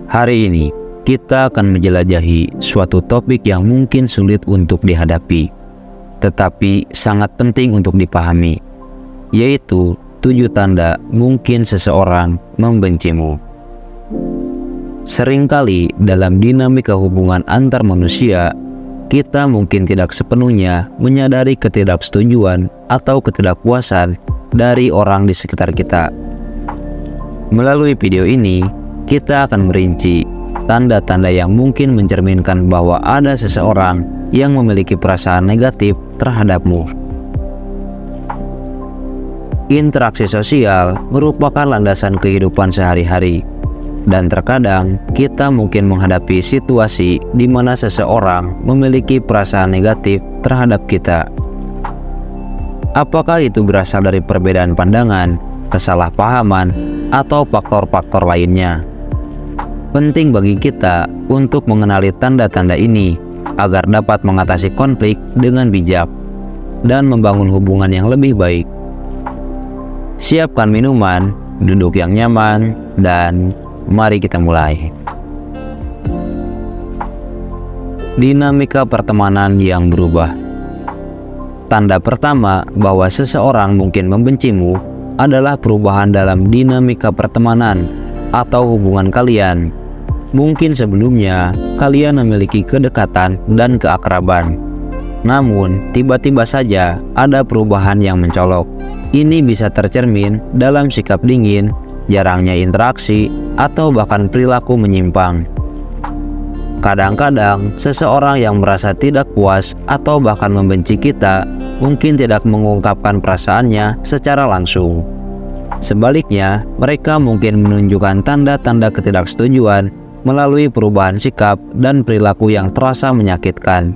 Hari ini kita akan menjelajahi suatu topik yang mungkin sulit untuk dihadapi, tetapi sangat penting untuk dipahami, yaitu 7 tanda mungkin seseorang membencimu. Seringkali dalam dinamika hubungan antar manusia, kita mungkin tidak sepenuhnya menyadari ketidaksetujuan atau ketidakpuasan dari orang di sekitar kita. Melalui video ini, kita akan merinci tanda-tanda yang mungkin mencerminkan bahwa ada seseorang yang memiliki perasaan negatif terhadapmu. Interaksi sosial merupakan landasan kehidupan sehari-hari, dan terkadang kita mungkin menghadapi situasi di mana seseorang memiliki perasaan negatif terhadap kita. Apakah itu berasal dari perbedaan pandangan, kesalahpahaman, atau faktor-faktor lainnya? Penting bagi kita untuk mengenali tanda-tanda ini agar dapat mengatasi konflik dengan bijak dan membangun hubungan yang lebih baik. Siapkan minuman, duduk yang nyaman, dan mari kita mulai. Dinamika pertemanan yang berubah. Tanda pertama bahwa seseorang mungkin membencimu adalah perubahan dalam dinamika pertemanan atau hubungan kalian. Mungkin sebelumnya kalian memiliki kedekatan dan keakraban, namun tiba-tiba saja ada perubahan yang mencolok. Ini bisa tercermin dalam sikap dingin, jarangnya interaksi, atau bahkan perilaku menyimpang. Kadang-kadang seseorang yang merasa tidak puas atau bahkan membenci kita mungkin tidak mengungkapkan perasaannya secara langsung. Sebaliknya, mereka mungkin menunjukkan tanda-tanda ketidaksetujuan melalui perubahan sikap dan perilaku yang terasa menyakitkan.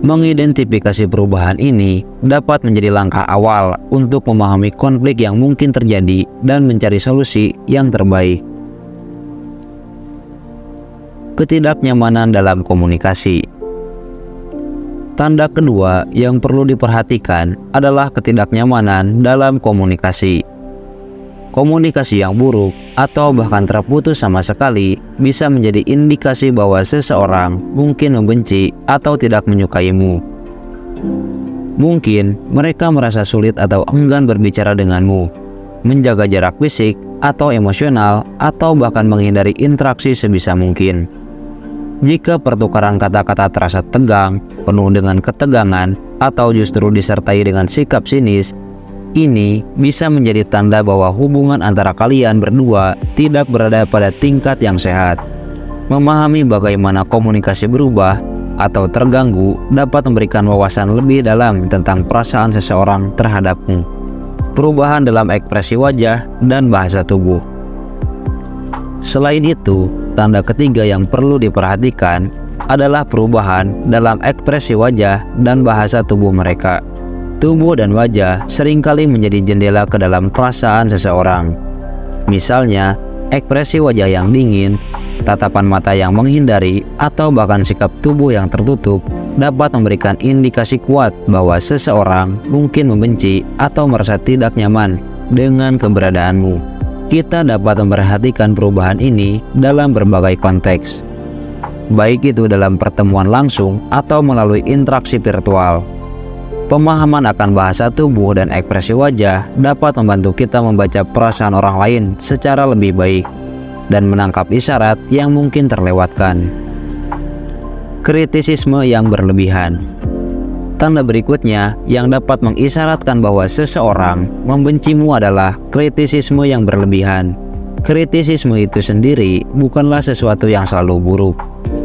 Mengidentifikasi perubahan ini dapat menjadi langkah awal untuk memahami konflik yang mungkin terjadi dan mencari solusi yang terbaik. Ketidaknyamanan dalam komunikasi. Tanda kedua yang perlu diperhatikan adalah ketidaknyamanan dalam komunikasi. Komunikasi yang buruk atau bahkan terputus sama sekali bisa menjadi indikasi bahwa seseorang mungkin membenci atau tidak menyukaimu. Mungkin mereka merasa sulit atau enggan berbicara denganmu, menjaga jarak fisik atau emosional, atau bahkan menghindari interaksi sebisa mungkin. Jika pertukaran kata-kata terasa tegang, penuh dengan ketegangan, atau justru disertai dengan sikap sinis, ini bisa menjadi tanda bahwa hubungan antara kalian berdua tidak berada pada tingkat yang sehat. Memahami bagaimana komunikasi berubah atau terganggu dapat memberikan wawasan lebih dalam tentang perasaan seseorang terhadapmu. Perubahan dalam ekspresi wajah dan bahasa tubuh. Selain itu, tanda ketiga yang perlu diperhatikan adalah perubahan dalam ekspresi wajah dan bahasa tubuh mereka. Tubuh dan wajah seringkali menjadi jendela ke dalam perasaan seseorang. Misalnya, ekspresi wajah yang dingin, tatapan mata yang menghindari, atau bahkan sikap tubuh yang tertutup dapat memberikan indikasi kuat bahwa seseorang mungkin membenci atau merasa tidak nyaman dengan keberadaanmu. Kita dapat memperhatikan perubahan ini dalam berbagai konteks, baik itu dalam pertemuan langsung atau melalui interaksi virtual. Pemahaman akan bahasa tubuh dan ekspresi wajah dapat membantu kita membaca perasaan orang lain secara lebih baik dan menangkap isyarat yang mungkin terlewatkan. Kritisisme yang berlebihan. Tanda berikutnya yang dapat mengisyaratkan bahwa seseorang membencimu adalah kritisisme yang berlebihan. Kritisisme itu sendiri bukanlah sesuatu yang selalu buruk.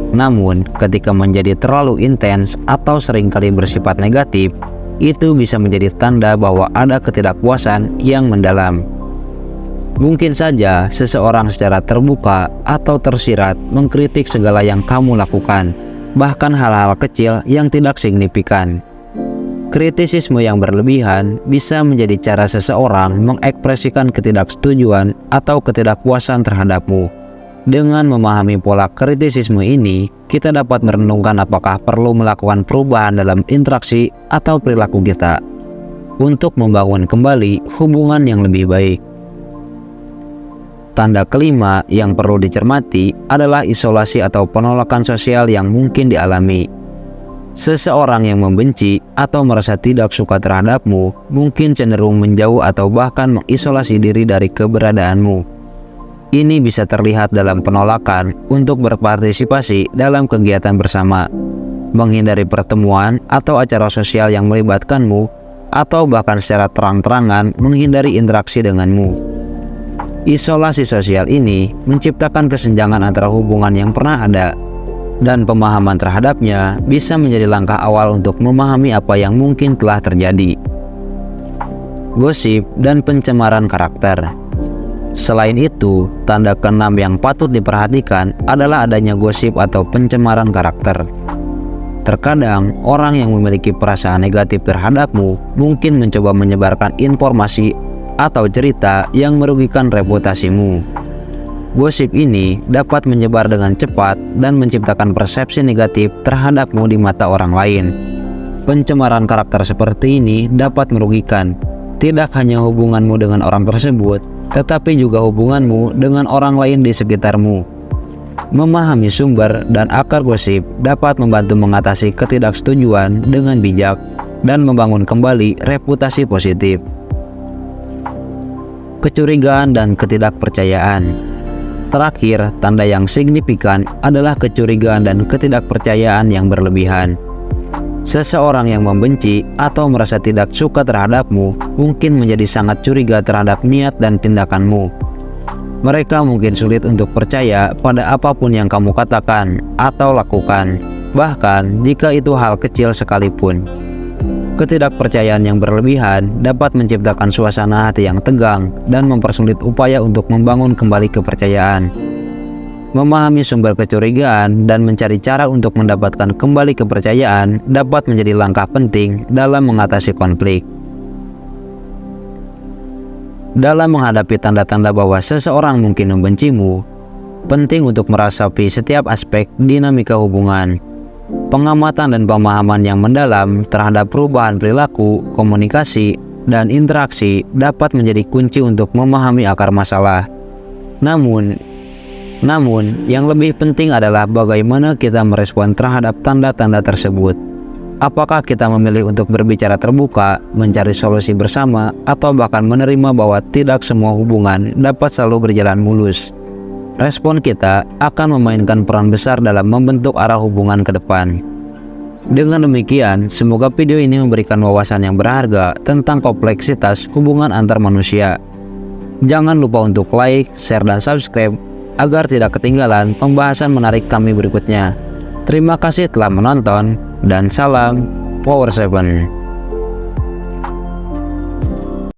Namun, ketika menjadi terlalu intens atau seringkali bersifat negatif, itu bisa menjadi tanda bahwa ada ketidakpuasan yang mendalam. Mungkin saja seseorang secara terbuka atau tersirat mengkritik segala yang kamu lakukan, bahkan hal-hal kecil yang tidak signifikan. Kritisisme yang berlebihan bisa menjadi cara seseorang mengekspresikan ketidaksetujuan atau ketidakpuasan terhadapmu. Dengan memahami pola kritisisme ini, kita dapat merenungkan apakah perlu melakukan perubahan dalam interaksi atau perilaku kita untuk membangun kembali hubungan yang lebih baik. Tanda kelima yang perlu dicermati adalah isolasi atau penolakan sosial yang mungkin dialami. Seseorang yang membenci atau merasa tidak suka terhadapmu mungkin cenderung menjauh atau bahkan mengisolasi diri dari keberadaanmu. Ini bisa terlihat dalam penolakan untuk berpartisipasi dalam kegiatan bersama, menghindari pertemuan atau acara sosial yang melibatkanmu, atau bahkan secara terang-terangan menghindari interaksi denganmu. Isolasi sosial ini menciptakan kesenjangan antara hubungan yang pernah ada, dan pemahaman terhadapnya bisa menjadi langkah awal untuk memahami apa yang mungkin telah terjadi. Gosip dan pencemaran karakter. Selain itu, tanda keenam yang patut diperhatikan adalah adanya gosip atau pencemaran karakter. Terkadang, orang yang memiliki perasaan negatif terhadapmu mungkin mencoba menyebarkan informasi atau cerita yang merugikan reputasimu. Gosip ini dapat menyebar dengan cepat dan menciptakan persepsi negatif terhadapmu di mata orang lain. Pencemaran karakter seperti ini dapat merugikan tidak hanya hubunganmu dengan orang tersebut, tetapi juga hubunganmu dengan orang lain di sekitarmu. Memahami sumber dan akar gosip dapat membantu mengatasi ketidaksetujuan dengan bijak dan membangun kembali reputasi positif. Kecurigaan dan ketidakpercayaan. Terakhir, tanda yang signifikan adalah kecurigaan dan ketidakpercayaan yang berlebihan. Seseorang yang membenci atau merasa tidak suka terhadapmu mungkin menjadi sangat curiga terhadap niat dan tindakanmu. Mereka mungkin sulit untuk percaya pada apapun yang kamu katakan atau lakukan, bahkan jika itu hal kecil sekalipun. Ketidakpercayaan yang berlebihan dapat menciptakan suasana hati yang tegang dan mempersulit upaya untuk membangun kembali kepercayaan. Memahami sumber kecurigaan dan mencari cara untuk mendapatkan kembali kepercayaan dapat menjadi langkah penting dalam mengatasi konflik. Dalam menghadapi tanda-tanda bahwa seseorang mungkin membencimu, penting untuk meresapi setiap aspek dinamika hubungan. Pengamatan dan pemahaman yang mendalam terhadap perubahan perilaku, komunikasi, dan interaksi dapat menjadi kunci untuk memahami akar masalah. Namun, yang lebih penting adalah bagaimana kita merespon terhadap tanda-tanda tersebut. Apakah kita memilih untuk berbicara terbuka, mencari solusi bersama, atau bahkan menerima bahwa tidak semua hubungan dapat selalu berjalan mulus? Respon kita akan memainkan peran besar dalam membentuk arah hubungan ke depan. Dengan demikian, semoga video ini memberikan wawasan yang berharga tentang kompleksitas hubungan antar manusia. Jangan lupa untuk like, share, dan subscribe agar tidak ketinggalan pembahasan menarik kami berikutnya. Terima kasih telah menonton, dan salam Power 7.